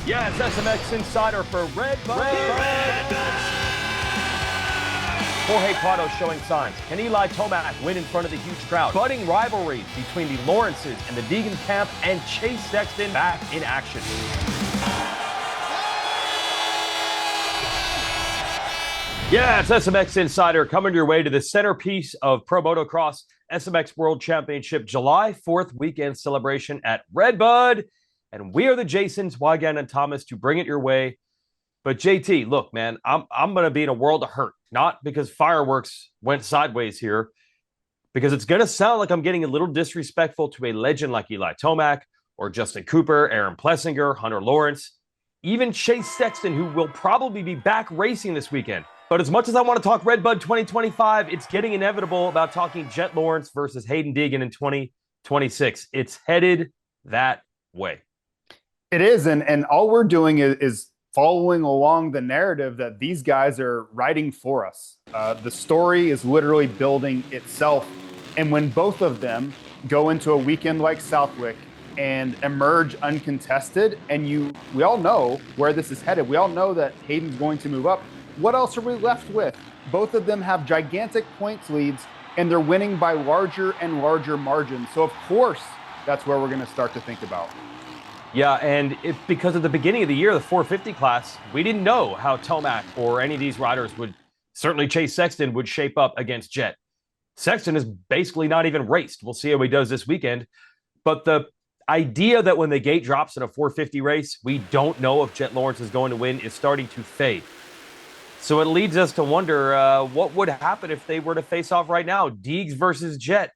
Yeah, it's SMX Insider for RedBud. Jorge Prado showing signs. Can Eli Tomac win in front of the huge crowd? Budding rivalry between the Lawrences and the Deegan camp, and Chase Sexton back in action. Yeah, it's SMX Insider coming your way to the centerpiece of Pro Motocross SMX World Championship July 4th weekend celebration at RedBud. And we are the Jasons, Weigandt, and Thomas to bring it your way. But JT, look, man, I'm going to be in a world of hurt. Not because fireworks went sideways here, because it's going to sound like I'm getting a little disrespectful to a legend like Eli Tomac or Justin Cooper, Aaron Plessinger, Hunter Lawrence, even Chase Sexton, who will probably be back racing this weekend. But as much as I want to talk RedBud 2025, it's getting inevitable about talking Jet Lawrence versus Haiden Deegan in 2026. It's headed that way. It is, and all we're doing is following along the narrative that these guys are writing for us. The story is literally building itself, and when both of them go into a weekend like Southwick and emerge uncontested, and we all know where this is headed. We all know that Hayden's going to move up. What else are we left with? Both of them have gigantic points leads, and they're winning by larger and larger margins. So of course, that's where we're going to start to think about. Yeah, and because at the beginning of the year, the 450 class, we didn't know how Tomac or any of these riders would, certainly Chase Sexton, would shape up against Jet. Sexton is basically not even raced. We'll see how he does this weekend. But the idea that when the gate drops in a 450 race, we don't know if Jet Lawrence is going to win is starting to fade. So it leads us to wonder what would happen if they were to face off right now. Deegs versus Jet.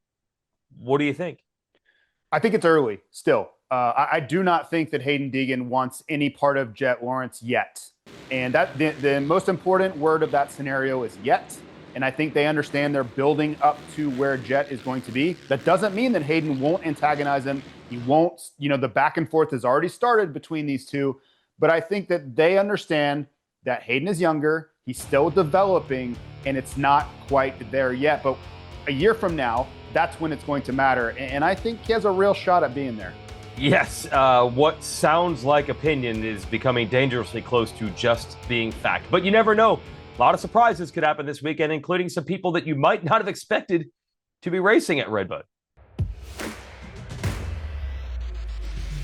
What do you think? I think it's early still. I do not think that Haiden Deegan wants any part of Jet Lawrence yet. And that the most important word of that scenario is yet. And I think they understand they're building up to where Jet is going to be. That doesn't mean that Haiden won't antagonize him. He won't, the back and forth has already started between these two. But I think that they understand that Haiden is younger. He's still developing, and it's not quite there yet. But a year from now, that's when it's going to matter. And I think he has a real shot at being there. Yes, what sounds like opinion is becoming dangerously close to just being fact. But you never know. A lot of surprises could happen this weekend, including some people that you might not have expected to be racing at RedBud.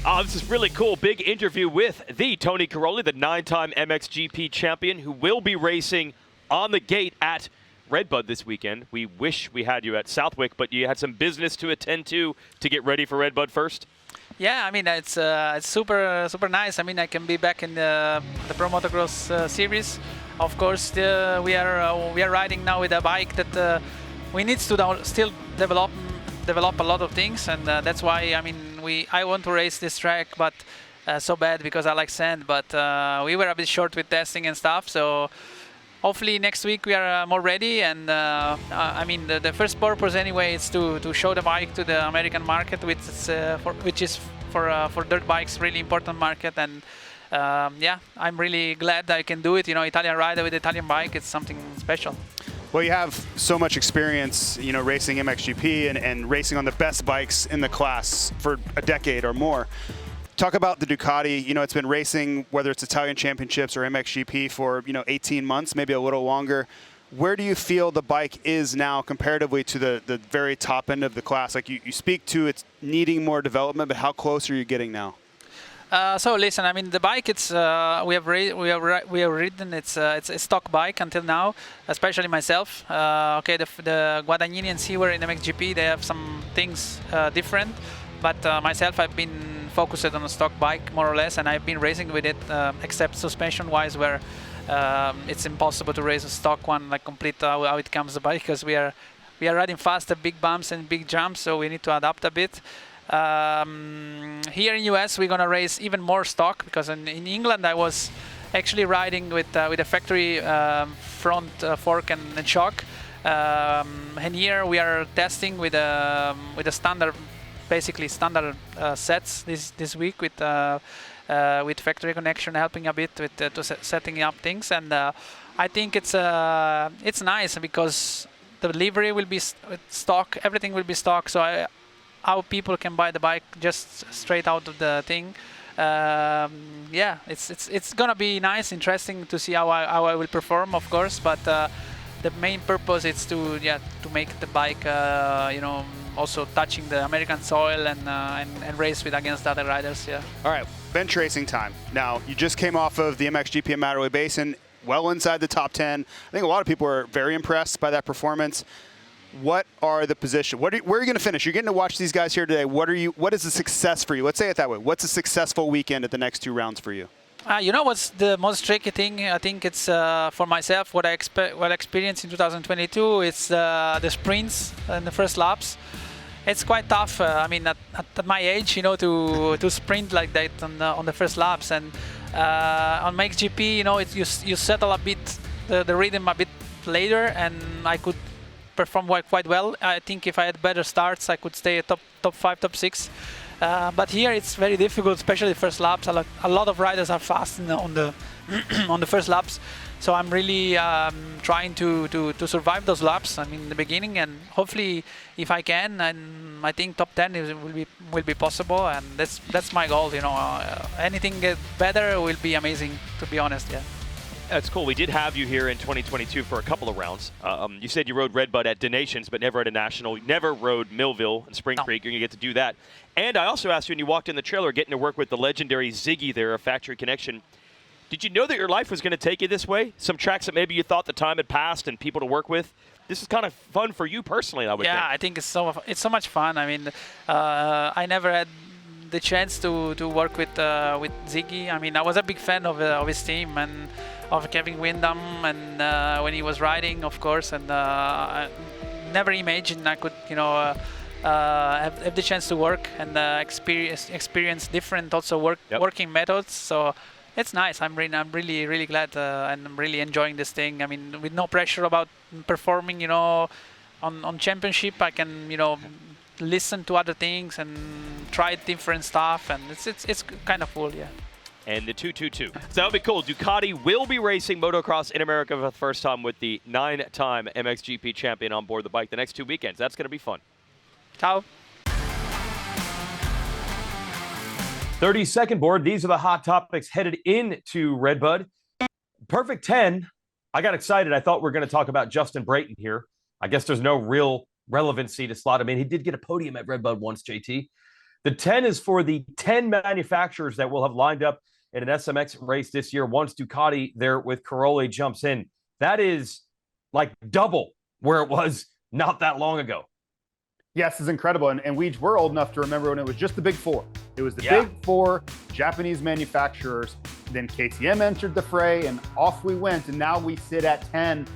Oh, this is really cool. Big interview with the Tony Cairoli, the 9-time MXGP champion, who will be racing on the gate at RedBud this weekend. We wish we had you at Southwick, but you had some business to attend to get ready for RedBud first. Yeah, I mean, it's super nice. I mean, I can be back in the Pro Motocross series. Of course, we are riding now with a bike that we need to still develop a lot of things, and that's why I want to race this track, but so bad because I like sand. But we were a bit short with testing and stuff, so hopefully next week we are more ready. And the first purpose anyway is to show the bike to the American market, which is for dirt bikes really important market. And I'm really glad I can do it. Italian rider with Italian bike, it's something special. Well, you have so much experience, racing MXGP and racing on the best bikes in the class for a decade or more. Talk about the Ducati. It's been racing, whether it's Italian championships or MXGP, for 18 months, maybe a little longer. Where do you feel the bike is now comparatively to the very top end of the class? Like you speak to it's needing more development, but how close are you getting now? So listen, the bike, it's we have ridden. It's a stock bike until now, especially myself. The Guadagnini and Seaver in MXGP, they have some things different, but myself, I've been focused on a stock bike more or less, and I've been racing with it, except suspension-wise, where it's impossible to race a stock one like complete how it comes about, because we are riding fast at big bumps and big jumps, so we need to adapt a bit. Here in US we're gonna race even more stock, because in England I was actually riding with a factory front fork and shock, and here we are testing with a standard, basically standard sets this week with factory connection, helping a bit with setting up things. And I think it's nice because the livery will be stock, everything will be stock, so how people can buy the bike just straight out of the thing. yeah, it's gonna be nice, interesting to see how I will perform, of course. But the main purpose is to make the bike, you know, also touching the American soil and race with against other riders. Yeah. All right, bench racing time. Now, you just came off of the MXGP at Matterhorn Basin, well inside the top 10. I think a lot of people are very impressed by that performance. What are the positions? Where are you going to finish? You're getting to watch these guys here today. What is a success for you? Let's say it that way. What's a successful weekend at the next 2 rounds for you? You know what's the most tricky thing? I think it's for myself. What I experienced in 2022. It's the sprints and the first laps. It's quite tough. I mean, at my age, you know, to sprint like that on the first laps. And on MXGP, you know, you settle a bit the rhythm a bit later, and I could perform quite well. I think if I had better starts, I could stay at top 5, top 6. But here it's very difficult, especially first laps. A lot of riders are fast on the on the first laps, so I'm really trying to survive those laps. I mean, in the beginning, and hopefully, if I can, and I think top 10 will be possible, and that's my goal. You know, anything get better will be amazing. To be honest, yeah. That's cool. We did have you here in 2022 for a couple of rounds. You said you rode RedBud at Donations, but never at a national. You never rode Millville and Spring Creek. You're going to get to do that. And I also asked you when you walked in the trailer, getting to work with the legendary Ziggy there, a Factory Connection. Did you know that your life was going to take you this way? Some tracks that maybe you thought the time had passed and people to work with. This is kind of fun for you personally, I would think. Yeah, I think it's so much fun. I mean, I never had the chance to work with Ziggy. I mean, I was a big fan of his team and of Kevin Windham, and when he was riding, of course, and I never imagined I could, you know, have the chance to work and experience different working methods. So it's nice. I'm really glad, and I'm really enjoying this thing. I mean, with no pressure about performing, you know, on championship, I can, you know, listen to other things and try different stuff, and it's kind of cool, yeah. And the 222. So that would be cool. Ducati will be racing motocross in America for the first time with the 9-time MXGP champion on board the bike the next 2 weekends. That's going to be fun. Ciao. 30-second board. These are the hot topics headed into RedBud. Perfect 10. I got excited. I thought we were going to talk about Justin Brayton here. I guess there's no real relevancy to slot him in. He did get a podium at RedBud once, JT. The 10 is for the 10 manufacturers that will have lined up in an SMX race this year once Ducati there with Cairoli jumps in. That is like double where it was not that long ago. Yes, it's incredible. And we're old enough to remember when it was just the big 4. It was the big 4 Japanese manufacturers. Then KTM entered the fray and off we went. And now we sit at 10.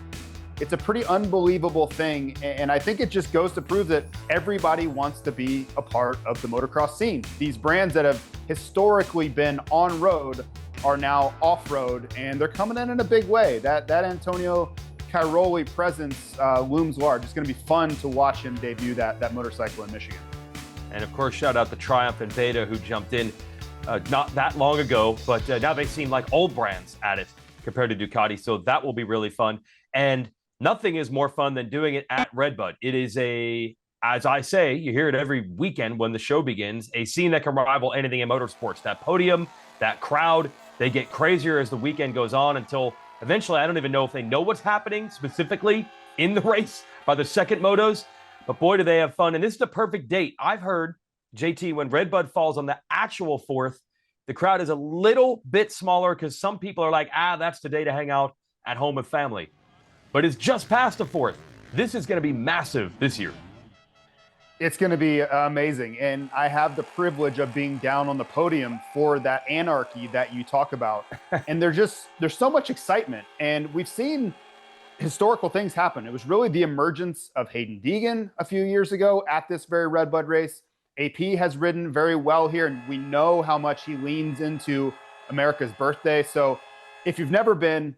It's a pretty unbelievable thing. And I think it just goes to prove that everybody wants to be a part of the motocross scene. These brands that have historically been on road are now off road, and they're coming in a big way. That Antonio Cairoli presence looms large. It's going to be fun to watch him debut that motorcycle in Michigan. And of course, shout out to Triumph and Beta who jumped in not that long ago, but now they seem like old brands at it compared to Ducati. So that will be really fun. And nothing is more fun than doing it at RedBud. It is as I say, you hear it every weekend when the show begins, a scene that can rival anything in motorsports. That podium, that crowd, they get crazier as the weekend goes on until eventually, I don't even know if they know what's happening specifically in the race by the second motos, but boy, do they have fun. And this is the perfect date. I've heard, JT, when RedBud falls on the actual 4th, the crowd is a little bit smaller because some people are like, that's the day to hang out at home with family. But it's just past the 4th. This is going to be massive this year. It's going to be amazing. And I have the privilege of being down on the podium for that anarchy that you talk about. And there's so much excitement. And we've seen historical things happen. It was really the emergence of Haiden Deegan a few years ago at this very RedBud race. AP has ridden very well here, and we know how much he leans into America's birthday. So if you've never been,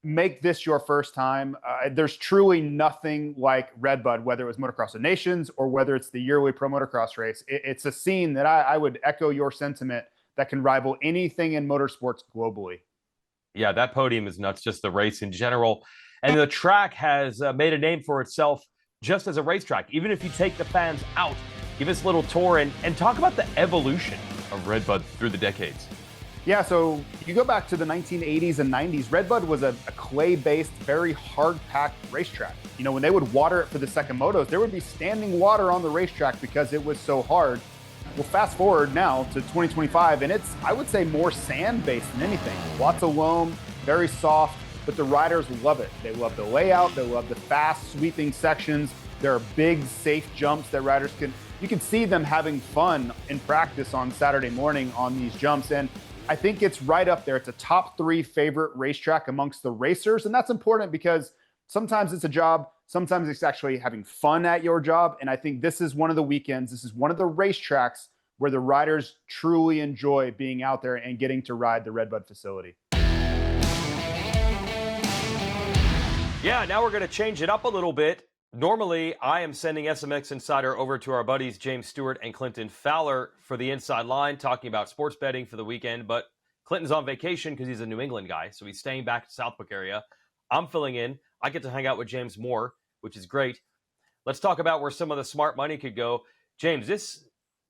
make this your first time. There's truly nothing like RedBud, whether it was Motocross of Nations or whether it's the yearly Pro Motocross race. It's a scene that I would echo your sentiment that can rival anything in motorsports globally. Yeah, that podium is nuts, just the race in general. And the track has made a name for itself just as a racetrack. Even if you take the fans out, give us a little tour and talk about the evolution of RedBud through the decades? Yeah, so you go back to the 1980s and 90s, RedBud was a clay-based, very hard-packed racetrack. You know, when they would water it for the second motos, there would be standing water on the racetrack because it was so hard. Well, fast forward now to 2025, and it's, I would say, more sand-based than anything. Lots of loam, very soft, but the riders love it. They love the layout, they love the fast, sweeping sections. There are big, safe jumps that riders you can see them having fun in practice on Saturday morning on these jumps. And I think it's right up there. It's a top 3 favorite racetrack amongst the racers. And that's important because sometimes it's a job, sometimes it's actually having fun at your job. And I think this is one of the weekends, this is one of the racetracks where the riders truly enjoy being out there and getting to ride the RedBud facility. Yeah, now we're going to change it up a little bit. Normally, I am sending SMX Insider over to our buddies James Stewart and Clinton Fowler for the inside line, talking about sports betting for the weekend. But Clinton's on vacation because he's a New England guy, so he's staying back to Southwick area. I'm filling in. I get to hang out with James more, which is great. Let's talk about where some of the smart money could go. James,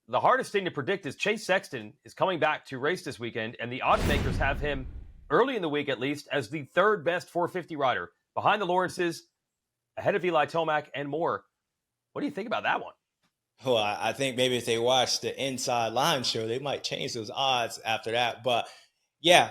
the hardest thing to predict is Chase Sexton is coming back to race this weekend, and the odds makers have him, early in the week at least, as the 3rd best 450 rider, behind the Lawrences, ahead of Eli Tomac, and more. What do you think about that one? Well, I think maybe if they watch the Inside Line show, they might change those odds after that. But yeah,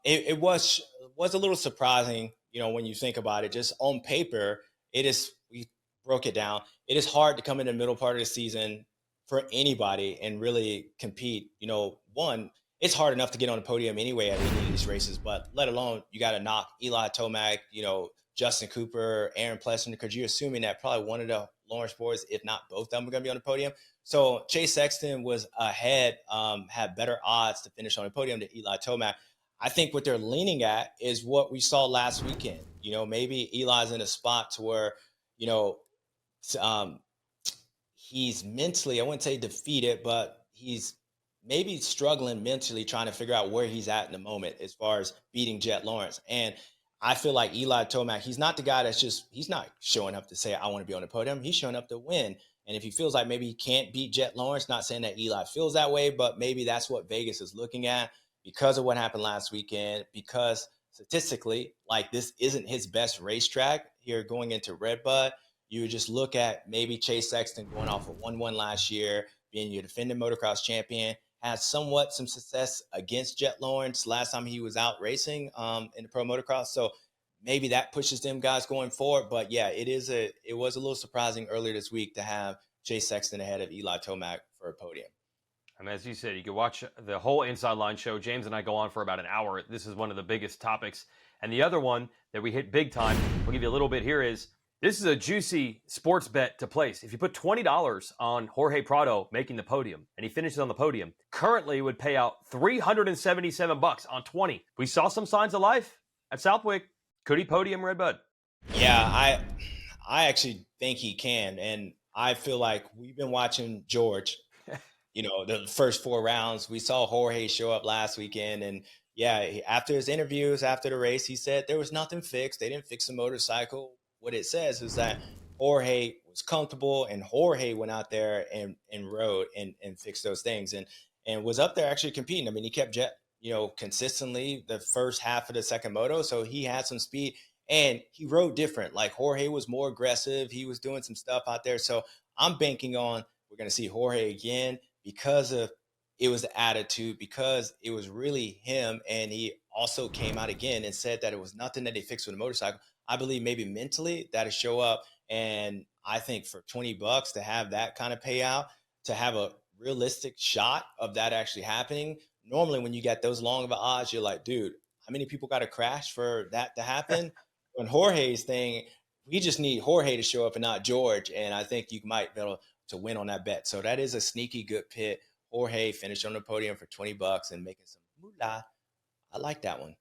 it was a little surprising, you know, when you think about it. Just on paper, we broke it down. It is hard to come in the middle part of the season for anybody and really compete. You know, one, it's hard enough to get on the podium anyway at any of these races, but let alone you got to knock Eli Tomac, you know, Justin Cooper, Aaron Plessner, because you're assuming that probably one of the Lawrence boys, if not both of them, are going to be on the podium. So Chase Sexton was ahead, had better odds to finish on the podium than Eli Tomac. I think what they're leaning at is what we saw last weekend. You know, maybe Eli's in a spot to where, you know, he's mentally, I wouldn't say defeated, but he's maybe struggling mentally trying to figure out where he's at in the moment as far as beating Jet Lawrence. And I feel like Eli Tomac, he's not the guy he's not showing up to say, I want to be on the podium. He's showing up to win. And if he feels like maybe he can't beat Jet Lawrence, not saying that Eli feels that way, but maybe that's what Vegas is looking at because of what happened last weekend, because statistically, like this isn't his best racetrack here going into RedBud. You would just look at maybe Chase Sexton going off of 1-1 last year, being your defending motocross champion, had some success against Jet Lawrence last time he was out racing in the Pro Motocross. So maybe that pushes them guys going forward. But yeah, it was a little surprising earlier this week to have Chase Sexton ahead of Eli Tomac for a podium. And as you said, you can watch the whole Inside Line show. James and I go on for about an hour. This is one of the biggest topics. And the other one that we hit big time, we'll give you a little bit here, is this is a juicy sports bet to place. If you put $20 on Jorge Prado making the podium and he finishes on the podium, currently would pay out $377 on 20. We saw some signs of life at Southwick. Could he podium RedBud? Yeah, I actually think he can. And I feel like we've been watching George, you know, the first 4 rounds. We saw Jorge show up last weekend. And yeah, after his interviews, after the race, he said there was nothing fixed. They didn't fix the motorcycle. What it says is that Jorge was comfortable and Jorge went out there and rode and fixed those things and was up there actually competing. I mean, he kept Jet, you know, consistently the first half of the second moto. So he had some speed and he rode different. Like Jorge was more aggressive. He was doing some stuff out there. So I'm banking on we're going to see Jorge again because of it was the attitude, because it was really him. And he also came out again and said that it was nothing that they fixed with the motorcycle. I believe maybe mentally that'll show up. And I think for $20 to have that kind of payout, to have a realistic shot of that actually happening. Normally when you get those long of odds, you're like, dude, how many people got to crash for that to happen? When Jorge's thing, we just need Jorge to show up and not George. And I think you might be able to win on that bet. So that is a sneaky good pit. Jorge finished on the podium for $20 and making some moolah. I like that one.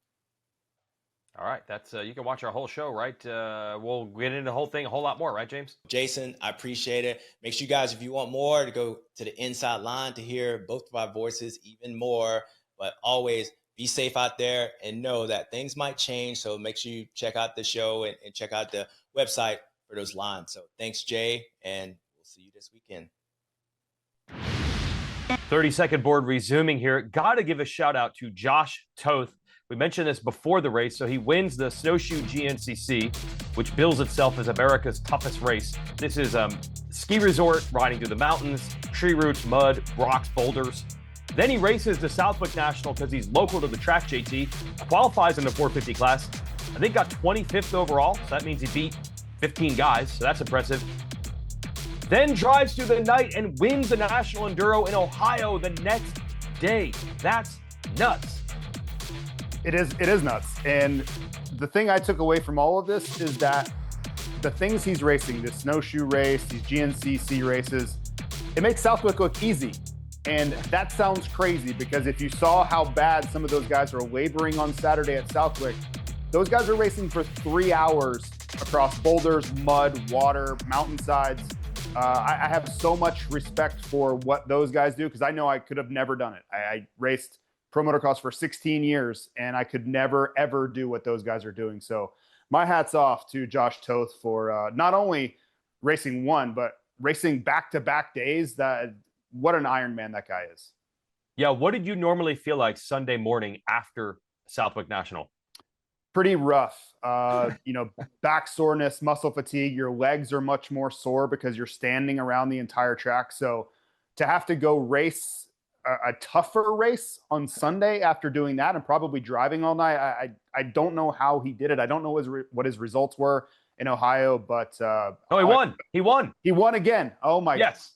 All right, that's you can watch our whole show, right? We'll get into the whole thing a whole lot more, right, James? Jason, I appreciate it. Make sure you guys, if you want more, to go to the Inside Line to hear both of our voices even more. But always be safe out there and know that things might change. So make sure you check out the show and check out the website for those lines. So thanks, Jay, and we'll see you this weekend. 30-second board resuming here. Got to give a shout out to Josh Toth. We mentioned this before the race. So he wins the Snowshoe GNCC, which bills itself as America's toughest race. This is ski resort, riding through the mountains, tree roots, mud, rocks, boulders. Then he races the Southwick National because he's local to the track, JT. Qualifies in the 450 class. I think got 25th overall. So that means he beat 15 guys. So that's impressive. Then drives through the night and wins the National Enduro in Ohio the next day. That's nuts. It is nuts. And the thing I took away from all of this is that the things he's racing, this snowshoe race, these GNCC races, it makes Southwick look easy. And that sounds crazy because if you saw how bad some of those guys are laboring on Saturday at Southwick, those guys are racing for 3 hours across boulders, mud, water, mountainsides. I have so much respect for what those guys do because I know I could have never done it. I raced Pro Motocross for 16 years and I could never, ever do what those guys are doing. So my hat's off to Josh Toth for not only racing one, but racing back-to-back days. What an Iron Man that guy is. Yeah, what did you normally feel like Sunday morning after Southwick National? Pretty rough. Back soreness, muscle fatigue. Your legs are much more sore because you're standing around the entire track. So to have to go race a tougher race on Sunday after doing that and probably driving all night, I don't know how he did it. I don't know what his results were in Ohio, but he won. He won again. Oh my! Yes.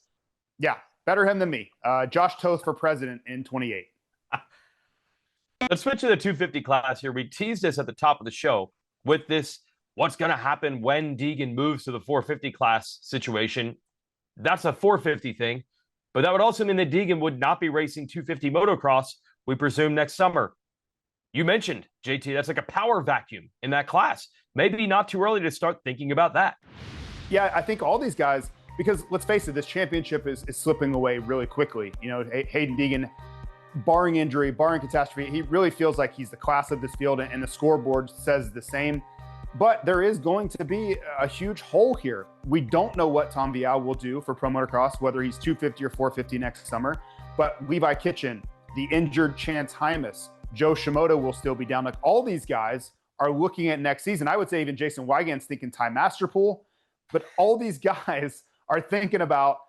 Yeah, better him than me. Josh Toth for president in 28. Let's switch to the 250 class here. We teased this at the top of the show with this, what's going to happen when Deegan moves to the 450 class situation. That's a 450 thing, but that would also mean that Deegan would not be racing 250 motocross, we presume, next summer. You mentioned, JT, that's like a power vacuum in that class. Maybe not too early to start thinking about that. Yeah, I think all these guys, because let's face it, this championship is slipping away really quickly. Haiden Deegan, barring injury, barring catastrophe, he really feels like he's the class of this field, and the scoreboard says the same. But there is going to be a huge hole here. We don't know what Tom Vial will do for Pro Motocross, whether he's 250 or 450 next summer. But Levi Kitchen, the injured Chance Hymas, Joe Shimoda will still be down. Like, all these guys are looking at next season. I would say even Jason Weigandt's thinking Ty Masterpool. But all these guys are thinking about,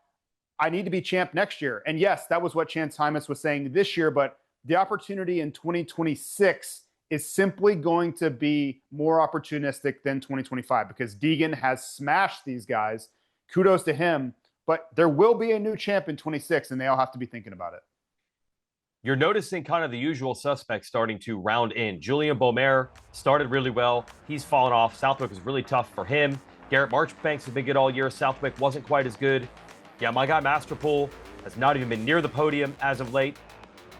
I need to be champ next year. And yes, that was what Chance Hymas was saying this year, but the opportunity in 2026 is simply going to be more opportunistic than 2025 because Deegan has smashed these guys. Kudos to him, but there will be a new champ in 26 and they all have to be thinking about it. You're noticing kind of the usual suspects starting to round in. Julian Beaumer started really well. He's fallen off. Southwick was really tough for him. Garrett Marchbanks has been good all year. Southwick wasn't quite as good. Yeah, my guy Masterpool has not even been near the podium as of late.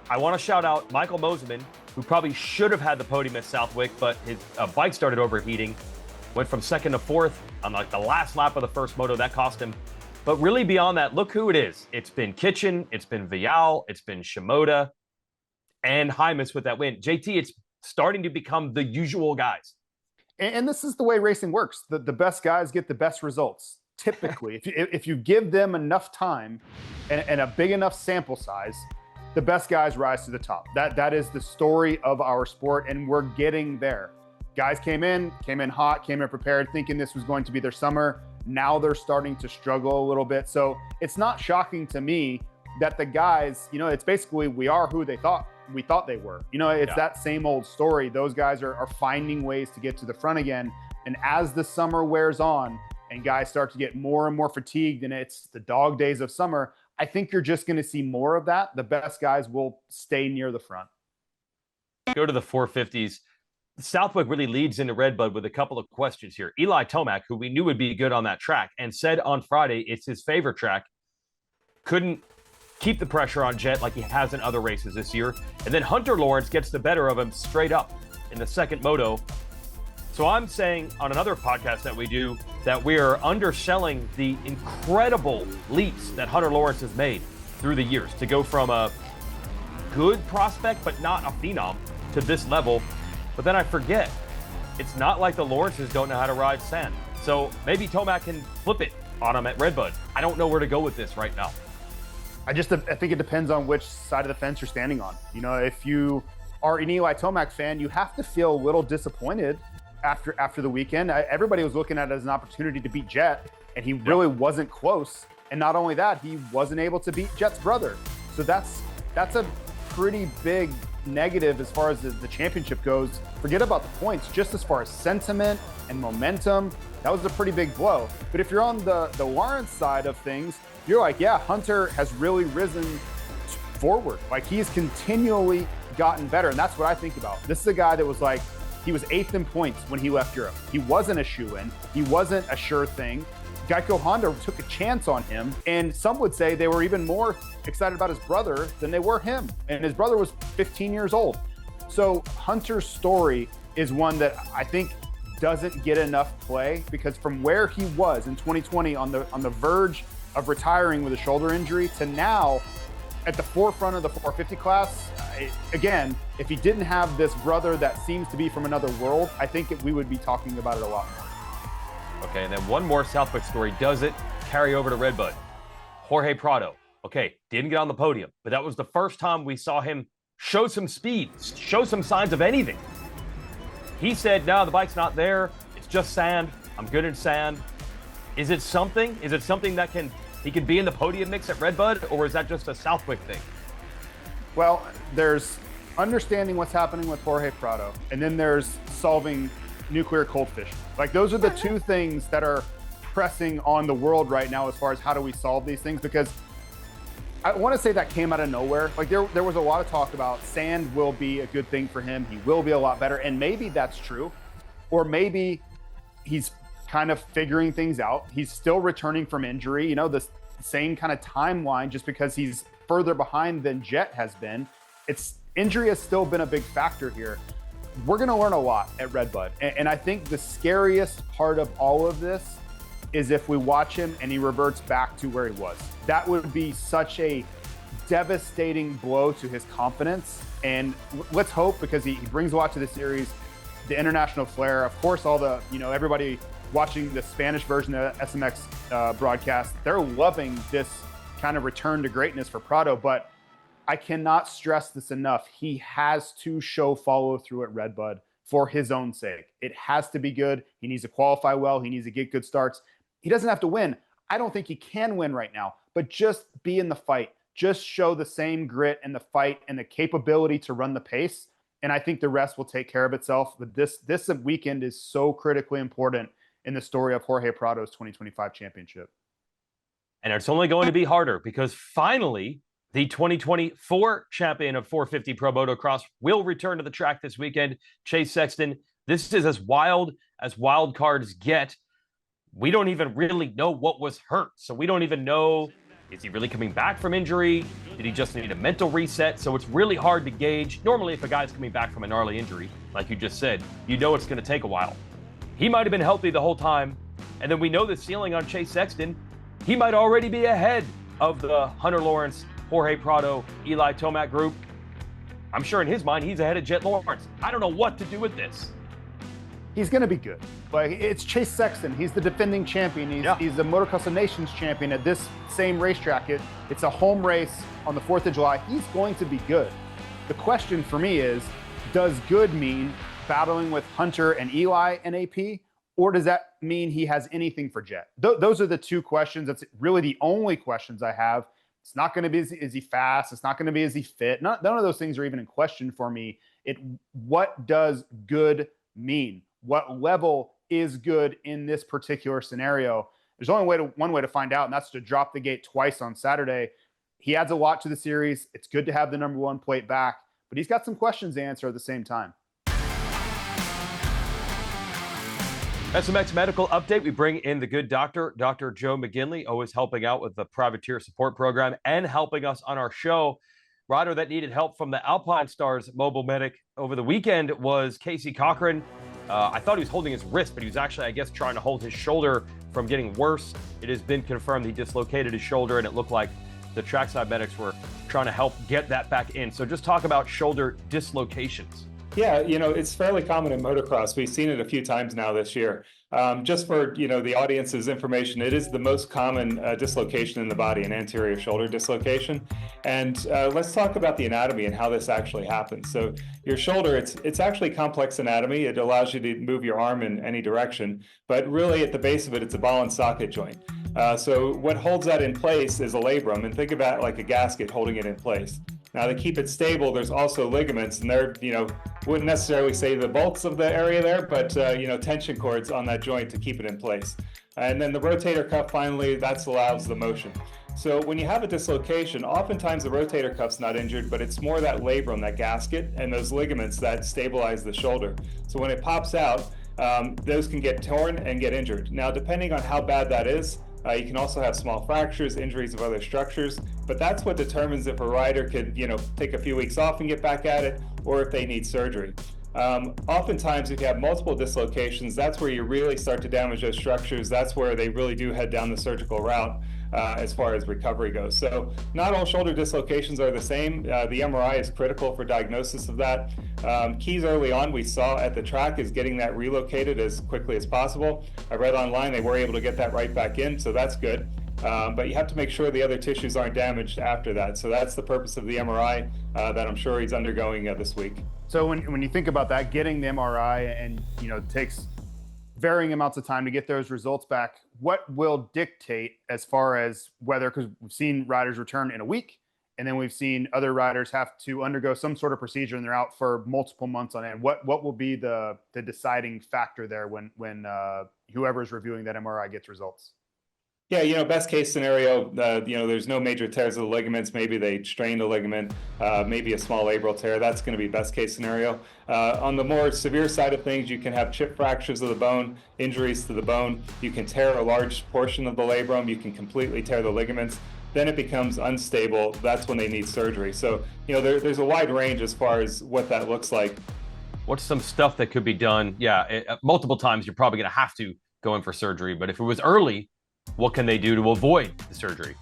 I want to shout out Michael Moseman, who probably should have had the podium at Southwick, but his bike started overheating. Went from second to fourth on like the last lap of the first moto. That cost him. But really beyond that, look who it is. It's been Kitchen, it's been Vial, it's been Shimoda, and Hymas with that win. JT, it's starting to become the usual guys. And this is the way racing works. The best guys get the best results. Typically, if you give them enough time and a big enough sample size, the best guys rise to the top. That is the story of our sport, and we're getting there. Guys came in hot, came in prepared, thinking this was going to be their summer. Now they're starting to struggle a little bit. So it's not shocking to me that the guys, it's basically we are who we thought they were. It's that same old story. Those guys are finding ways to get to the front again. And as the summer wears on, and guys start to get more and more fatigued, and it's the dog days of summer, I think you're just going to see more of that. The best guys will stay near the front. Go to the 450s. Southwick really leads into RedBud with a couple of questions here. Eli Tomac, who we knew would be good on that track, and said on Friday it's his favorite track, couldn't keep the pressure on Jet like he has in other races this year. And then Hunter Lawrence gets the better of him straight up in the second moto. So I'm saying on another podcast that we do that we are underselling the incredible leaps that Hunter Lawrence has made through the years to go from a good prospect but not a phenom to this level. But then I forget, it's not like the Lawrences don't know how to ride sand. So maybe Tomac can flip it on him at RedBud. I don't know where to go with this right now. I think it depends on which side of the fence you're standing on. You know, if you are an Eli Tomac fan, you have to feel a little disappointed after the weekend. Everybody was looking at it as an opportunity to beat Jet, and he really wasn't close. And not only that, he wasn't able to beat Jet's brother. So that's a pretty big negative as far as the championship goes. Forget about the points, just as far as sentiment and momentum, that was a pretty big blow. But if you're on the Lawrence side of things, you're like, yeah, Hunter has really risen forward. Like, he's continually gotten better. And that's what I think about. This is a guy that was like, he was 8th in points when he left Europe. He wasn't a shoe-in. He wasn't a sure thing. Geico Honda took a chance on him. And some would say they were even more excited about his brother than they were him. And his brother was 15 years old. So Hunter's story is one that I think doesn't get enough play, because from where he was in 2020 on the verge of retiring with a shoulder injury to now at the forefront of the 450 class, again, if he didn't have this brother that seems to be from another world, I think we would be talking about it a lot more. Okay, and then one more Southwick story. Does it carry over to RedBud? Jorge Prado. Okay, didn't get on the podium, but that was the first time we saw him show some speed, show some signs of anything. He said, no, the bike's not there. It's just sand. I'm good in sand. Is it something? Is it something that he can be in the podium mix at RedBud, or is that just a Southwick thing? Well, there's understanding what's happening with Jorge Prado, and then there's solving nuclear cold fission. Like, those are the two things that are pressing on the world right now as far as how do we solve these things, because I want to say that came out of nowhere. Like, there was a lot of talk about sand will be a good thing for him. He will be a lot better, and maybe that's true, or maybe he's kind of figuring things out. He's still returning from injury, you know, the same kind of timeline, just because he's further behind than Jet has been. Injury has still been a big factor here. We're going to learn a lot at RedBud. And I think the scariest part of all of this is if we watch him and he reverts back to where he was. That would be such a devastating blow to his confidence. And let's hope, because he brings a lot to the series, the international flair, of course, all the, you know, everybody watching the Spanish version of the SMX broadcast, they're loving this kind of return to greatness for Prado. But I cannot stress this enough. He has to show follow through at RedBud for his own sake. It has to be good. He needs to qualify well. He needs to get good starts. He doesn't have to win. I don't think he can win right now, but just be in the fight. Just show the same grit and the fight and the capability to run the pace. And I think the rest will take care of itself. But this weekend is so critically important in the story of Jorge Prado's 2025 championship. And it's only going to be harder, because finally, the 2024 champion of 450 Pro Motocross will return to the track this weekend, Chase Sexton. This is as wild cards get. We don't even really know what was hurt. So we don't even know, is he really coming back from injury? Did he just need a mental reset? So it's really hard to gauge. Normally, if a guy's coming back from a gnarly injury, like you just said, you know it's going to take a while. He might have been healthy the whole time. And then we know the ceiling on Chase Sexton. He might already be ahead of the Hunter Lawrence, Jorge Prado, Eli Tomac group. I'm sure in his mind, he's ahead of Jet Lawrence. I don't know what to do with this. He's going to be good. Like, it's Chase Sexton. He's the defending champion. He's the Motocross of Nations champion at this same racetrack. It's a home race on the 4th of July. He's going to be good. The question for me is, does good mean battling with Hunter and Eli and AP? Or does that mean he has anything for Jet? Those are the two questions. That's really the only questions I have. It's not going to be, is he fast? It's not going to be, is he fit? None of those things are even in question for me. What does good mean? What level is good in this particular scenario? There's only one way to find out, and that's to drop the gate twice on Saturday. He adds a lot to the series. It's good to have the number 1 plate back, but he's got some questions to answer at the same time. SMX Medical Update. We bring in the good doctor, Dr. Joe McGinley, always helping out with the Privateer Support Program and helping us on our show. Rider that needed help from the Alpine Stars mobile medic over the weekend was Casey Cochran. I thought he was holding his wrist, but he was actually, I guess, trying to hold his shoulder from getting worse. It has been confirmed he dislocated his shoulder, and it looked like the trackside medics were trying to help get that back in. So just talk about shoulder dislocations. Yeah, it's fairly common in motocross. We've seen it a few times now this year. Just for, the audience's information, it is the most common dislocation in the body, an anterior shoulder dislocation. And let's talk about the anatomy and how this actually happens. So your shoulder, it's actually complex anatomy. It allows you to move your arm in any direction, but really at the base of it, it's a ball and socket joint. So what holds that in place is a labrum, and think about it like a gasket holding it in place. Now, to keep it stable, there's also ligaments, and they're, wouldn't necessarily say the bolts of the area there, but, tension cords on that joint to keep it in place. And then the rotator cuff, finally, that allows the motion. So when you have a dislocation, oftentimes the rotator cuff's not injured, but it's more that labrum, that gasket, and those ligaments that stabilize the shoulder. So when it pops out, those can get torn and get injured. Now, depending on how bad that is, you can also have small fractures, injuries of other structures, but that's what determines if a rider could, take a few weeks off and get back at it, or if they need surgery. Oftentimes, if you have multiple dislocations, that's where you really start to damage those structures. That's where they really do head down the surgical route as far as recovery goes. So not all shoulder dislocations are the same. The MRI is critical for diagnosis of that. Keys early on we saw at the track is getting that relocated as quickly as possible. I read online they were able to get that right back in, so that's good. But you have to make sure the other tissues aren't damaged after that. So that's the purpose of the MRI that I'm sure he's undergoing this week. So when you think about that, getting the MRI and, it takes varying amounts of time to get those results back, what will dictate as far as whether, because we've seen riders return in a week, and then we've seen other riders have to undergo some sort of procedure and they're out for multiple months on end. What will be the deciding factor there when whoever's reviewing that MRI gets results? Yeah, best case scenario, there's no major tears of the ligaments. Maybe they strained a ligament, maybe a small labral tear. That's going to be best case scenario. On the more severe side of things, you can have chip fractures of the bone, injuries to the bone. You can tear a large portion of the labrum. You can completely tear the ligaments. Then it becomes unstable. That's when they need surgery. So, there's a wide range as far as what that looks like. What's some stuff that could be done? Yeah, multiple times you're probably going to have to go in for surgery. But if it was early, what can they do to avoid the surgery?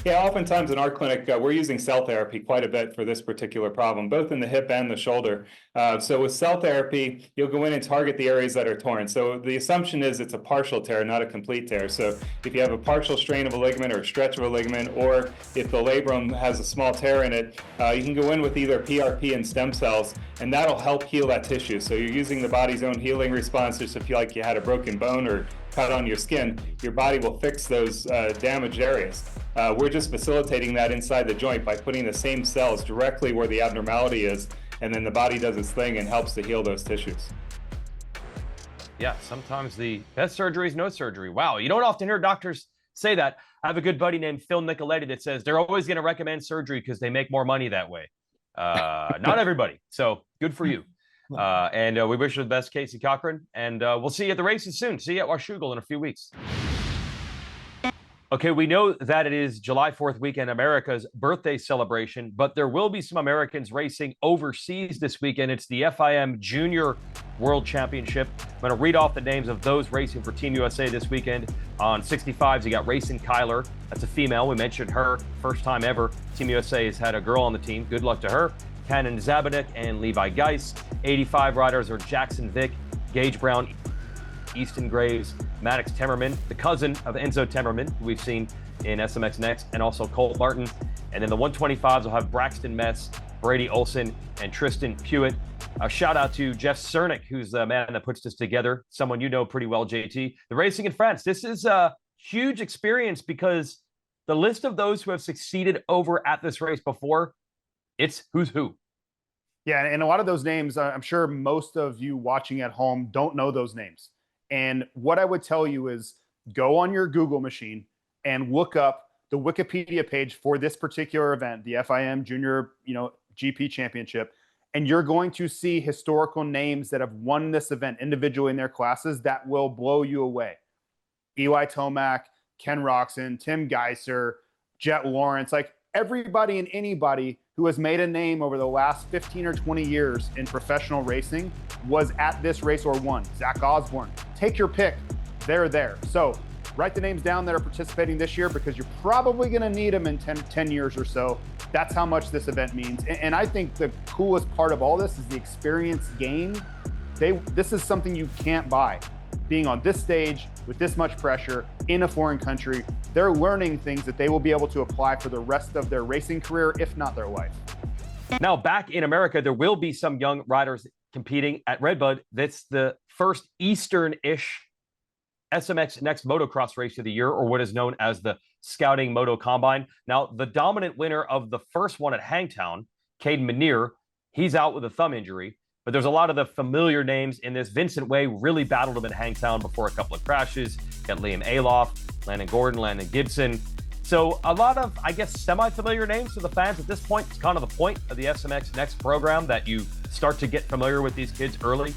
Yeah, oftentimes in our clinic, we're using cell therapy quite a bit for this particular problem, both in the hip and the shoulder. So with cell therapy, you'll go in and target the areas that are torn. So the assumption is it's a partial tear, not a complete tear. So if you have a partial strain of a ligament or a stretch of a ligament, or if the labrum has a small tear in it, you can go in with either PRP and stem cells, and that'll help heal that tissue. So you're using the body's own healing response. Just if you like you had a broken bone or cut on your skin, your body will fix those damaged areas. We're just facilitating that inside the joint by putting the same cells directly where the abnormality is, and then the body does its thing and helps to heal those tissues. Yeah, sometimes the best surgery is no surgery. Wow, you don't often hear doctors say that. I have a good buddy named Phil Nicoletti that says they're always going to recommend surgery because they make more money that way. Not everybody, so good for you. And we wish you the best, Casey Cochran, and we'll see you at the races soon. See you at Washougal in a few weeks. Okay, we know that it is July 4th weekend, America's birthday celebration, but there will be some Americans racing overseas this weekend. It's the FIM Jr World Championship. I'm going to read off the names of those racing for Team USA this weekend. On 65s, you got Racing Kyler. That's a female. We mentioned her. First time ever Team USA has had a girl on the team. Good luck to her. Cannon Zabanik and Levi Geis. 85 riders are Jackson Vick, Gage Brown, Easton Graves, Maddox Temmerman, the cousin of Enzo Temmerman, who we've seen in SMX Next, and also Colt Martin. And then the 125s will have Braxton Mess, Brady Olson, and Tristan Pewitt. A shout out to Jeff Cernick, who's the man that puts this together, someone you know pretty well, JT. The racing in France. This is a huge experience because the list of those who have succeeded over at this race before, it's who's who. Yeah, and a lot of those names, I'm sure most of you watching at home don't know those names. And what I would tell you is go on your Google machine and look up the Wikipedia page for this particular event, the FIM Junior, GP Championship, and you're going to see historical names that have won this event individually in their classes that will blow you away. Eli Tomac, Ken Roxon, Tim Geiser, Jet Lawrence, like everybody and anybody who has made a name over the last 15 or 20 years in professional racing was at this race or won. Zach Osborne, take your pick. They're there. So write the names down that are participating this year because you're probably going to need them in 10 years or so. That's how much this event means. And I think the coolest part of all this is the experience gained. This is something you can't buy. Being on this stage with this much pressure in a foreign country, they're learning things that they will be able to apply for the rest of their racing career, if not their life. Now, back in America, there will be some young riders competing at RedBud. That's the first Eastern-ish SMX Next motocross race of the year, or what is known as the Scouting Moto Combine. Now, the dominant winner of the first one at Hangtown, Caden Manier, he's out with a thumb injury. But there's a lot of the familiar names in this. Vincent Way really battled him in Hangtown before a couple of crashes. Got Liam Aloff, Landon Gordon, Landon Gibson. So a lot of, I guess, semi-familiar names to the fans at this point. It's kind of the point of the SMX Next program that you start to get familiar with these kids early.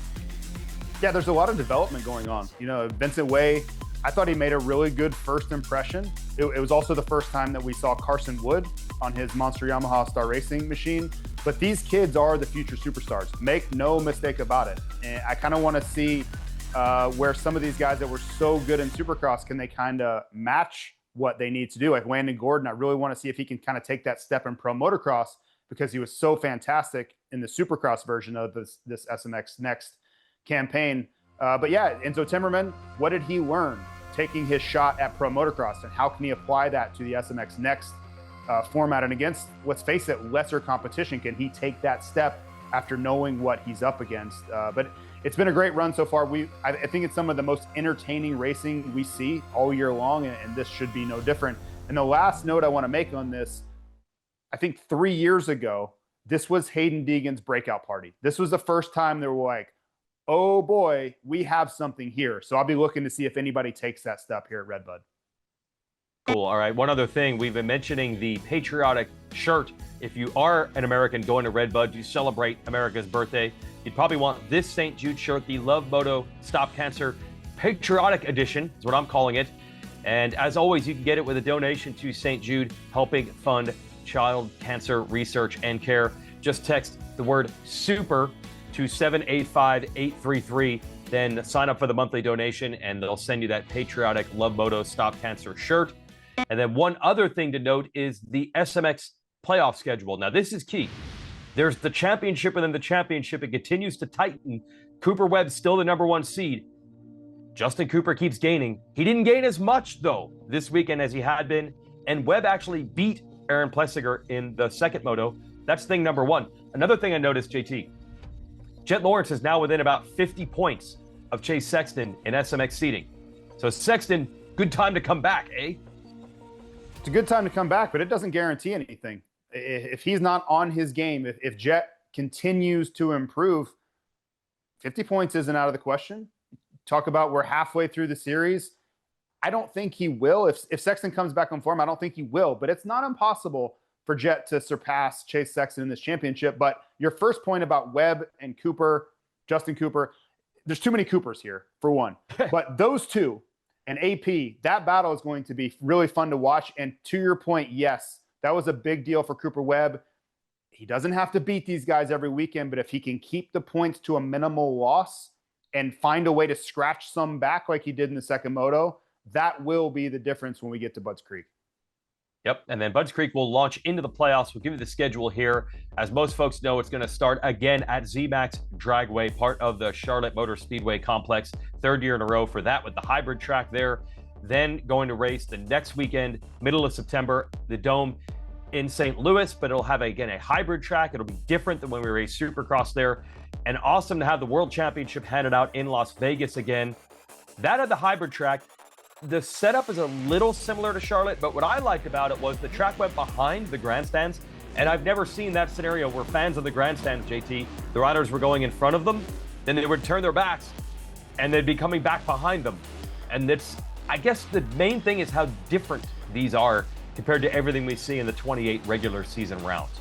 Yeah, there's a lot of development going on. You know, Vincent Way, I thought he made a really good first impression. It was also the first time that we saw Carson Wood on his Monster Yamaha Star Racing machine. But these kids are the future superstars. Make no mistake about it. And I kind of want to see where some of these guys that were so good in Supercross, can they kind of match what they need to do? Like Landon Gordon, I really want to see if he can kind of take that step in Pro Motocross because he was so fantastic in the Supercross version of this SMX Next campaign. But yeah, Enzo Timmerman, what did he learn taking his shot at Pro Motocross, and how can he apply that to the SMX Next format? And against, let's face it, lesser competition, can he take that step after knowing what he's up against? But it's been a great run so far. I think it's some of the most entertaining racing we see all year long, and this should be no different. And the last note I want to make on this, I think 3 years ago, this was Haiden Deegan's breakout party. This was the first time they were like, oh boy, we have something here. So I'll be looking to see if anybody takes that step here at RedBud. Cool. All right. One other thing, we've been mentioning the patriotic shirt. If you are an American going to RedBud, you celebrate America's birthday, you'd probably want this St. Jude shirt, the Love Moto Stop Cancer Patriotic Edition is what I'm calling it. And as always, you can get it with a donation to St. Jude, helping fund child cancer research and care. Just text the word SUPER to 785-833. Then sign up for the monthly donation, and they'll send you that patriotic Love Moto Stop Cancer shirt. And then one other thing to note is the SMX playoff schedule. Now, this is key. There's the championship within the championship. It continues to tighten. Cooper Webb's still the #1 seed. Justin Cooper keeps gaining. He didn't gain as much, though, this weekend as he had been. And Webb actually beat Aaron Plessiger in the second moto. That's thing number one. Another thing I noticed, JT, Jet Lawrence is now within about 50 points of Chase Sexton in SMX seeding. So Sexton, good time to come back, eh? It's a good time to come back, but it doesn't guarantee anything. If he's not on his game, if Jet continues to improve, 50 points isn't out of the question. Talk about we're halfway through the series. I don't think he will. If Sexton comes back on form, I don't think he will, but it's not impossible for Jet to surpass Chase Sexton in this championship. But your first point about Webb and Cooper, Justin Cooper, there's too many Coopers here, for one. But those two and AP, that battle is going to be really fun to watch. And to your point, yes, that was a big deal for Cooper Webb. He doesn't have to beat these guys every weekend, but if he can keep the points to a minimal loss and find a way to scratch some back like he did in the second moto, that will be the difference when we get to Budds Creek. Yep, and then Budds Creek will launch into the playoffs. We'll give you the schedule here. As most folks know, it's going to start again at ZMAX Dragway, part of the Charlotte Motor Speedway complex. Third year in a row for that with the hybrid track there. Then going to race the next weekend, middle of September, the Dome in St. Louis, but it'll have, again, a hybrid track. It'll be different than when we race Supercross there. And awesome to have the World Championship handed out in Las Vegas again. That at the hybrid track, the setup is a little similar to Charlotte, but what I liked about it was the track went behind the grandstands, and I've never seen that scenario where fans of the grandstands, JT, the riders were going in front of them, then they would turn their backs, and they'd be coming back behind them. And it's, I guess the main thing is how different these are compared to everything we see in the 28 regular season rounds.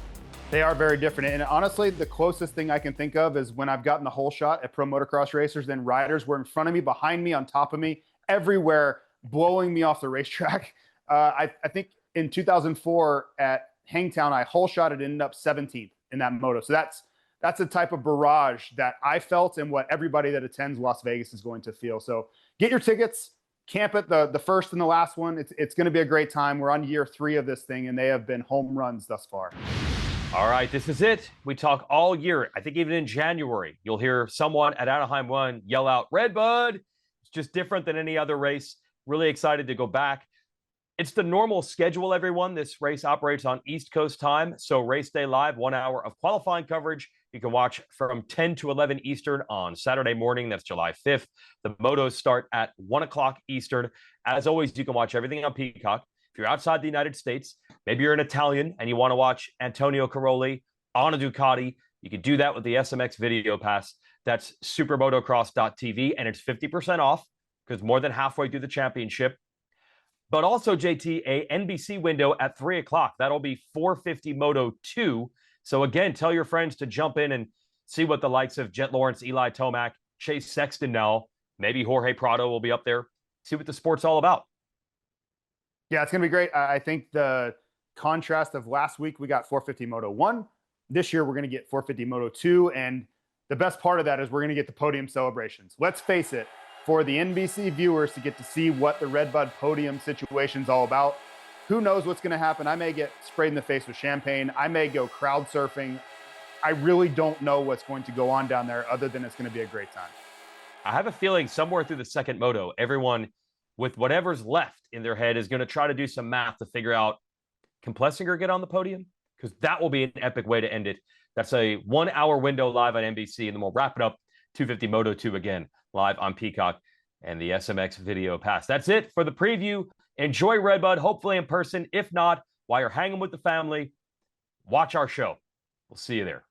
They are very different. And honestly, the closest thing I can think of is when I've gotten the whole shot at Pro Motocross racers, then riders were in front of me, behind me, on top of me, everywhere, blowing me off the racetrack. I think in 2004 at Hangtown, I whole shot it, ended up 17th in that moto. So that's a type of barrage that I felt and what everybody that attends Las Vegas is going to feel. So get your tickets. camp at the first and the last one. It's going to be a great time. We're on year 3 of this thing, and they have been home runs thus far. All right, this is it. We talk all year. I think even in January, you'll hear someone at Anaheim 1 yell out, "RedBud!" It's just different than any other race. Really excited to go back. It's the normal schedule, everyone. This race operates on East Coast time. So race day live, 1 hour of qualifying coverage. You can watch from 10 to 11 Eastern on Saturday morning. That's July 5th. The motos start at 1 o'clock Eastern. As always, you can watch everything on Peacock. If you're outside the United States, maybe you're an Italian and you want to watch Antonio Cairoli on a Ducati, you can do that with the SMX Video Pass. That's supermotocross.tv, and it's 50% off because more than halfway through the championship. But also, JT, a NBC window at 3 o'clock. That'll be 450 Moto 2. So again, tell your friends to jump in and see what the likes of Jet Lawrence, Eli Tomac, Chase Sexton now, maybe Jorge Prado will be up there. See what the sport's all about. Yeah, it's going to be great. I think the contrast of last week, we got 450 Moto 1. This year, we're going to get 450 Moto 2. And the best part of that is we're going to get the podium celebrations. Let's face it, for the NBC viewers to get to see what the RedBud podium situation is all about. Who knows what's going to happen? I may get sprayed in the face with champagne. I may go crowd surfing. I really don't know what's going to go on down there other than it's going to be a great time. I have a feeling somewhere through the second moto, everyone with whatever's left in their head is going to try to do some math to figure out, can Plessinger get on the podium? Because that will be an epic way to end it. That's a 1 hour window live on NBC, and then we'll wrap it up 250 Moto 2 again, live on Peacock and the SMX Video Pass. That's it for the preview. Enjoy RedBud, hopefully in person. If not, while you're hanging with the family, watch our show. We'll see you there.